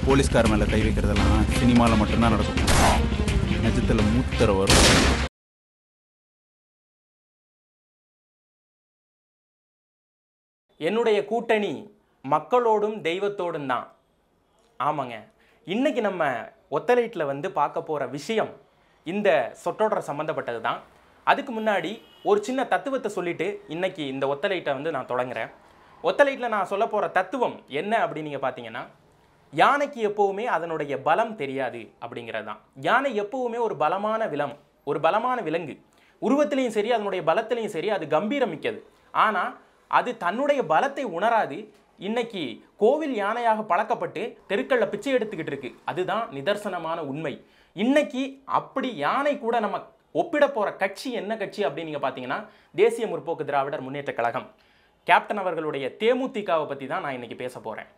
போலீஸ்கார் மேலே கை வைக்கிறதெல்லாம் சினிமாவில் மட்டும்தான் நடக்கும். நிஜத்தில் மூத்தர வரும். என்னுடைய கூட்டணி மக்களோடும் தெய்வத்தோடும் தான். ஆமாங்க, இன்னைக்கு நம்ம ஒத்தலைட்டில் வந்து பார்க்க போகிற விஷயம் இந்த சொற்றொடர் சம்மந்தப்பட்டது தான். அதுக்கு முன்னாடி ஒரு சின்ன தத்துவத்தை சொல்லிட்டு இன்னைக்கு இந்த ஒத்தலைட்டை வந்து நான் தொடங்குறேன். ஒத்தலைட்டில் நான் சொல்ல போகிற தத்துவம் என்ன அப்படின்னு நீங்கள் பார்த்தீங்கன்னா, யானைக்கு எப்போவுமே அதனுடைய பலம் தெரியாது அப்படிங்கிறது தான். யானை எப்போவுமே ஒரு பலமான விலங்கு. உருவத்திலையும் சரி, அதனுடைய பலத்திலையும் சரி, அது கம்பீரமிக்கது. ஆனால் அது தன்னுடைய பலத்தை உணராது. இன்னைக்கு கோவில் யானையாக பழக்கப்பட்டு தெருக்களில் பிச்சை எடுத்துக்கிட்டு இருக்கு. அதுதான் நிதர்சனமான உண்மை. இன்னைக்கு அப்படி யானை கூட நம்ம ஒப்பிட போகிற கட்சி என்ன கட்சி அப்படின்னு நீங்கள் பார்த்தீங்கன்னா, தேசிய முற்போக்கு திராவிடர் முன்னேற்ற கழகம். கேப்டன் அவர்களுடைய தேமுதிகவை பற்றி தான் நான் இன்னைக்கு பேச போகிறேன்.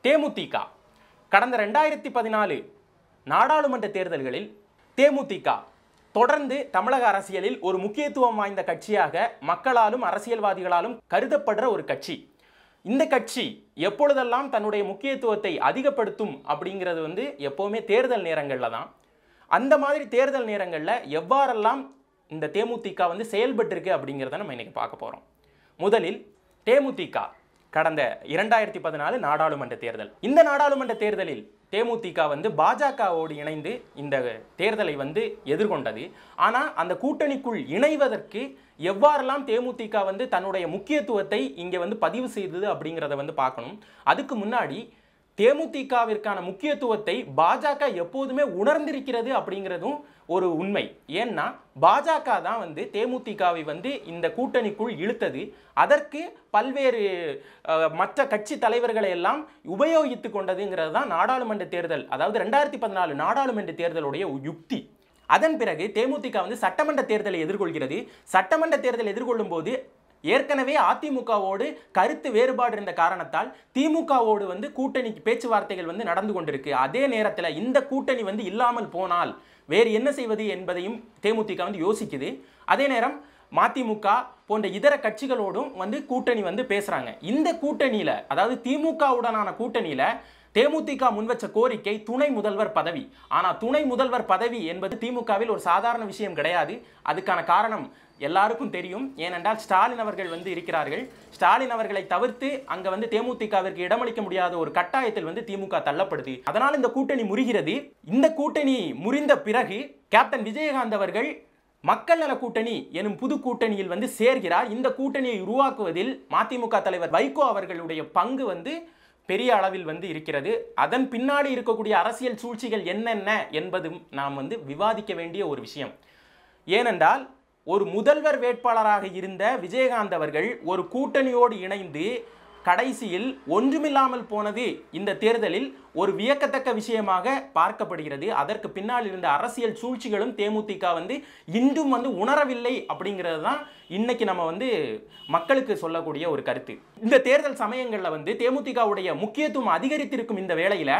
தேமுதிக கடந்த 2014 நாடாளுமன்ற தேர்தல்களில் தேமுதிக தொடர்ந்து தமிழக அரசியலில் ஒரு முக்கியத்துவம் வாய்ந்த கட்சியாக மக்களாலும் அரசியல்வாதிகளாலும் கருதப்படுற ஒரு கட்சி. இந்த கட்சி எப்பொழுதெல்லாம் தன்னுடைய முக்கியத்துவத்தை அதிகப்படுத்தும் அப்படிங்கிறது வந்து எப்போவுமே தேர்தல் நேரங்களில் தான். அந்த மாதிரி தேர்தல் நேரங்களில் எவ்வாறெல்லாம் இந்த தேமுதிக வந்து செயல்பட்டிருக்கு அப்படிங்கிறத நம்ம இன்னைக்கு பார்க்க போகிறோம். முதலில் தேமுதிக கடந்த 2014 நாடாளுமன்ற தேர்தல். இந்த நாடாளுமன்ற தேர்தலில் தேமுதிக வந்து பாஜகவோடு இணைந்து இந்த தேர்தலை வந்து எதிர்கொண்டது. ஆனால் அந்த கூட்டணிக்குள் இணைவதற்கு எவ்வாறெல்லாம் தேமுதிக வந்து தன்னுடைய முக்கியத்துவத்தை இங்கே வந்து பதிவு செய்தது அப்படிங்கிறத வந்து பார்க்கணும். அதுக்கு முன்னாடி தேமுதிகவிற்கான முக்கியத்துவத்தை பாஜக எப்போதுமே உணர்ந்திருக்கிறது அப்படிங்கிறதும் ஒரு உண்மை. ஏன்னா பாஜக தான் வந்து தேமுதிகவை வந்து இந்த கூட்டணிக்குள் இழுத்தது. அதற்கு பல்வேறு மற்ற கட்சி தலைவர்களை எல்லாம் உபயோகித்து கொண்டதுங்கிறது தான் நாடாளுமன்ற தேர்தல், அதாவது 2014 நாடாளுமன்ற தேர்தலுடைய யுக்தி. அதன் பிறகு தேமுதிக வந்து சட்டமன்ற தேர்தலை எதிர்கொள்கிறது. சட்டமன்ற தேர்தலை எதிர்கொள்ளும் போது ஏற்கனவே அதிமுகவோடு கருத்து வேறுபாடு இருந்த காரணத்தால் திமுகவோடு வந்து கூட்டணி பேச்சுவார்த்தைகள் வந்து நடந்து கொண்டிருக்கு. அதே நேரத்தில் இந்த கூட்டணி வந்து இல்லாமல் போனால் வேறு என்ன செய்வது என்பதையும் தேமுதிக வந்து யோசிக்குது. அதே நேரம் மதிமுக போன்ற இதர கட்சிகளோடும் வந்து கூட்டணி வந்து பேசுறாங்க. இந்த கூட்டணியில, அதாவது திமுகவுடனான கூட்டணியில தேமுதிக முன்வச்ச கோரிக்கை துணை முதல்வர் பதவி. ஆனால் துணை முதல்வர் பதவி என்பது திமுகவில் ஒரு சாதாரண விஷயம் கிடையாது. அதுக்கான காரணம் எல்லாருக்கும் தெரியும். ஏனென்றால் ஸ்டாலின் அவர்கள் வந்து இருக்கிறார்கள். ஸ்டாலின் அவர்களை தவிர்த்து அங்கே வந்து தேமுதிகவிற்கு இடமளிக்க முடியாத ஒரு கட்டாயத்தில் வந்து திமுக தள்ளப்படுது. அதனால் இந்த கூட்டணி முறிகிறது. இந்த கூட்டணி முறிந்த பிறகு கேப்டன் விஜயகாந்த் அவர்கள் மக்கள் நல கூட்டணி எனும் புது கூட்டணியில் வந்து சேர்கிறார். இந்த கூட்டணியை உருவாக்குவதில் மதிமுக தலைவர் வைகோ அவர்களுடைய பங்கு வந்து பெரிய அளவில் வந்து இருக்கிறது. அதன் பின்னாடி இருக்கக்கூடிய அரசியல் சூழ்ச்சிகள் என்னென்ன என்பதும் நாம் வந்து விவாதிக்க வேண்டிய ஒரு விஷயம். ஏனென்றால் ஒரு முதல்வர் வேட்பாளராக இருந்த விஜயகாந்த் அவர்கள் ஒரு கூட்டணியோடு இணைந்து கடைசியில் ஒன்றுமில்லாமல் போனது இந்த தேர்தலில் ஒரு வியக்கத்தக்க விஷயமாக பார்க்கப்படுகிறது. அதற்கு பின்னால் இருந்த அரசியல் சூழ்ச்சிகளும் தேமுதிக வந்து இன்றும் வந்து உணரவில்லை அப்படிங்கிறது தான் இன்னைக்கு நம்ம வந்து மக்களுக்கு சொல்லக்கூடிய ஒரு கருத்து. இந்த தேர்தல் சமயங்களில் வந்து தேமுதிகவுடைய முக்கியத்துவம் அதிகரித்திருக்கும் இந்த வேளையில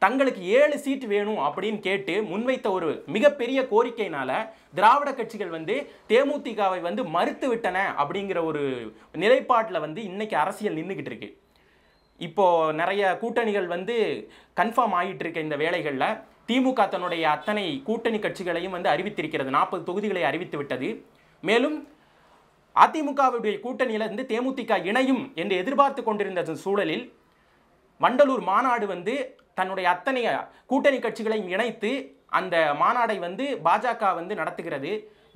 தங்களுக்கு 7 சீட் வேணும் அப்படின்னு கேட்டு முன்வைத்த ஒரு மிகப்பெரிய கோரிக்கையினால திராவிட கட்சிகள் வந்து தேமுதிகவை வந்து மறுத்து விட்டன அப்படிங்கிற ஒரு நிலைப்பாட்டில் வந்து இன்னைக்கு அரசியல் நின்றுகிட்டு இருக்கு. இப்போ நிறைய கூட்டணிகள் வந்து கன்ஃபார்ம் ஆகிட்டு இருக்க இந்த வேளைகளில் திமுக தன்னுடைய அத்தனை கூட்டணி கட்சிகளையும் வந்து அறிவித்திருக்கிறது. 40 தொகுதிகளை அறிவித்து விட்டது. மேலும் அதிமுகவுடைய கூட்டணியில இருந்து தேமுதிக இணையும் என்று எதிர்பார்த்து கொண்டிருந்த சூழலில் வண்டலூர் மாநாடு வந்து தன்னுடைய அத்தனை கூட்டணி கட்சிகளையும் இணைத்து அந்த மாநாடை வந்து பாஜக வந்து நடத்துகிறது.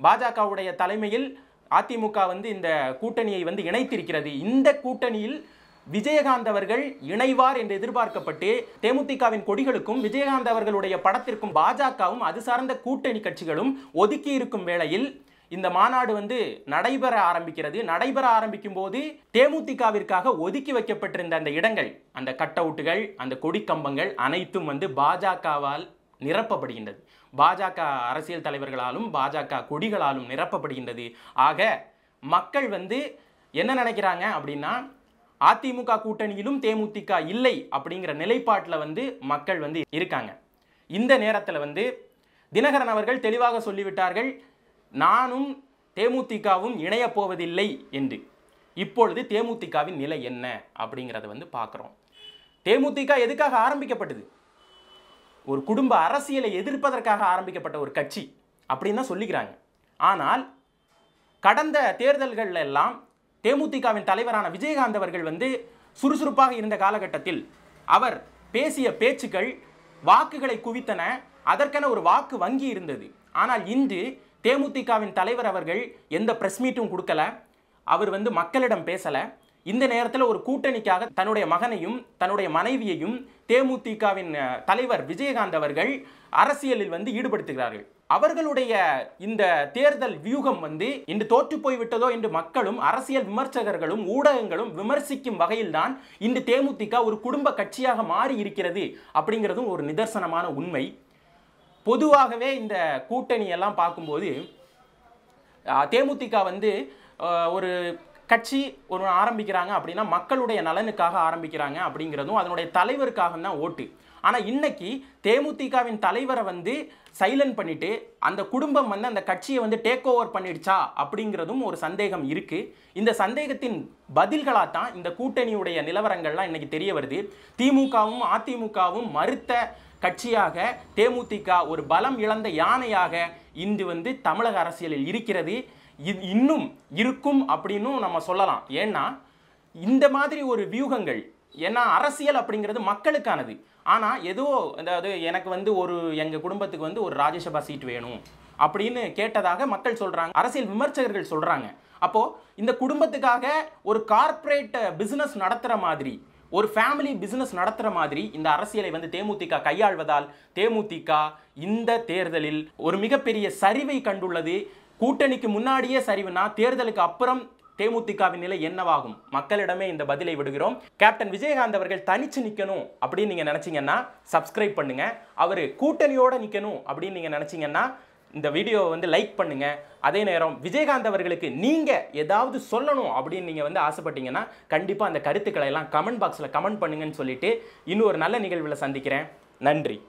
பாஜகவுடைய தலைமையில் அதிமுக வந்து இந்த கூட்டணியை வந்து இணைத்திருக்கிறது. இந்த கூட்டணியில் விஜயகாந்த் அவர்கள் இணைவார் என்று எதிர்பார்க்கப்பட்டு தேமுதிகவின் கொடிகளுக்கும் விஜயகாந்த் அவர்களுடைய படத்திற்கும் பாஜகவும் அது சார்ந்த கூட்டணி கட்சிகளும் ஒதுக்கி இருக்கும் வேளையில் இந்த மாநாடு வந்து நடைபெற ஆரம்பிக்கிறது. நடைபெற ஆரம்பிக்கும் போது தேமுதிகவிற்காக ஒதுக்கி வைக்கப்பட்டிருந்த அந்த இடங்கள், அந்த கட் அவுட்டுகள், அந்த கொடி கம்பங்கள் அனைத்தும் வந்து பாஜகவால் நிரப்பப்படுகின்றது. பாஜக அரசியல் தலைவர்களாலும் பாஜக கொடிகளாலும் நிரப்பப்படுகின்றது. ஆக மக்கள் வந்து என்ன நினைக்கிறாங்க அப்படின்னா, அதிமுக கூட்டணியிலும் தேமுதிக இல்லை அப்படிங்கிற நிலைப்பாட்டில் வந்து மக்கள் வந்து இருக்காங்க. இந்த நேரத்தில் வந்து தினகரன் அவர்கள் தெளிவாக சொல்லிவிட்டார்கள், நானும் தேமுதிகவும் இணைய போவதில்லை என்று. இப்பொழுது தேமுதிகவின் நிலை என்ன அப்படிங்கிறத வந்து பார்க்குறோம். தேமுதிக எதுக்காக ஆரம்பிக்கப்பட்டது? ஒரு குடும்ப அரசியலை எதிர்ப்பதற்காக ஆரம்பிக்கப்பட்ட ஒரு கட்சி அப்படின்னு தான் சொல்லிக்கிறாங்க. ஆனால் கடந்த தேர்தல்கள் எல்லாம் தேமுதிகவின் தலைவரான விஜயகாந்த் அவர்கள் வந்து சுறுசுறுப்பாக இருந்த காலகட்டத்தில் அவர் பேசிய பேச்சுக்கள் வாக்குகளை குவித்தன. அதற்கென ஒரு வாக்கு வங்கி இருந்தது. ஆனால் இன்று தேமுதிகவின் தலைவர் அவர்கள் எந்த பிரஸ் மீட்டும் கொடுக்கல. அவர் வந்து மக்களிடம் பேசல. இந்த நேரத்தில் ஒரு கூட்டணிக்காக தன்னுடைய மகனையும் தன்னுடைய மனைவியையும் தேமுதிகவின் தலைவர் விஜயகாந்த் அவர்கள் அரசியலில் வந்து ஈடுபடுத்துகிறார்கள். அவர்களுடைய இந்த தேர்தல் வியூகம் வந்து இன்று தோற்று போய்விட்டதோ என்று மக்களும் அரசியல் விமர்சகர்களும் ஊடகங்களும் விமர்சிக்கும் வகையில்தான் இன்று தேமுதிக ஒரு குடும்ப கட்சியாக மாறி இருக்கிறது அப்படிங்கிறதும் ஒரு நிதர்சனமான உண்மை. பொதுவாகவே இந்த கூட்டணி எல்லாம் பார்க்கும்போது தேமுதிக வந்து ஒரு கட்சி ஒரு ஆரம்பிக்கிறாங்க அப்படின்னா மக்களுடைய நலனுக்காக ஆரம்பிக்கிறாங்க அப்படிங்கிறதும் அதனுடைய தலைவருக்காக தான் ஓட்டு. ஆனால் இன்னைக்கு தேமுதிகவின் தலைவரை வந்து சைலண்ட் பண்ணிட்டு அந்த குடும்பம் வந்து அந்த கட்சியை வந்து டேக் ஓவர் பண்ணிடுச்சா அப்படிங்கிறதும் ஒரு சந்தேகம் இருக்கு. இந்த சந்தேகத்தின் பதில்களாக தான் இந்த கூட்டணியுடைய நிலவரங்கள்லாம் இன்னைக்கு தெரிய வருது. திமுகவும் அதிமுகவும் மறுத்த கட்சியாக தேமுதிக ஒரு பலம் இழந்த யானையாக இன்று வந்து தமிழக அரசியலில் இருக்கிறது. இன்னும் இருக்கும் அப்படின்னு நம்ம சொல்லலாம். ஏன்னா இந்த மாதிரி ஒரு வியூகங்கள், ஏன்னா அரசியல் அப்படிங்கிறது மக்களுக்கானது. ஆனால் ஏதோ அதாவது எனக்கு வந்து எங்கள் குடும்பத்துக்கு வந்து ஒரு ராஜ்யசபா சீட் வேணும் அப்படின்னு கேட்டதாக மக்கள் சொல்கிறாங்க, அரசியல் விமர்சகர்கள் சொல்கிறாங்க. அப்போது இந்த குடும்பத்துக்காக ஒரு கார்ப்பரேட் பிஸ்னஸ் நடத்துகிற மாதிரி, ஒரு ஃபேமிலி பிஸ்னஸ் நடத்துகிற மாதிரி இந்த அரசியலை வந்து தேமுதிக கையாள்வதால் தேமுதிக இந்த தேர்தலில் ஒரு மிகப்பெரிய சரிவை கண்டுள்ளது. கூட்டணிக்கு முன்னாடியே சரிவுனா தேர்தலுக்கு அப்புறம் தேமுதிகவின் நிலை என்னவாகும்? மக்களிடமே இந்த பதிலை விடுகிறோம். கேப்டன் விஜயகாந்த் அவர்கள் தனிச்சு நிற்கணும் அப்படின்னு நீங்க நினைச்சீங்கன்னா சப்ஸ்கிரைப் பண்ணுங்க. அவர் கூட்டணியோட நிற்கணும் அப்படின்னு நீங்க நினைச்சீங்கன்னா இந்த வீடியோவை வந்து லைக் பண்ணுங்க. அதே நேரம் விஜயகாந்த் அவர்களுக்கு நீங்க ஏதாவது சொல்லணும் அப்படின்னு நீங்க வந்து ஆசைப்பட்டீங்கன்னா கண்டிப்பா அந்த கருத்துக்களை எல்லாம் கமெண்ட் பாக்ஸ்ல கமெண்ட் பண்ணுங்கன்னு சொல்லிட்டு இன்னொரு நல்ல நிகழ்வில் சந்திக்கிறேன். நன்றி.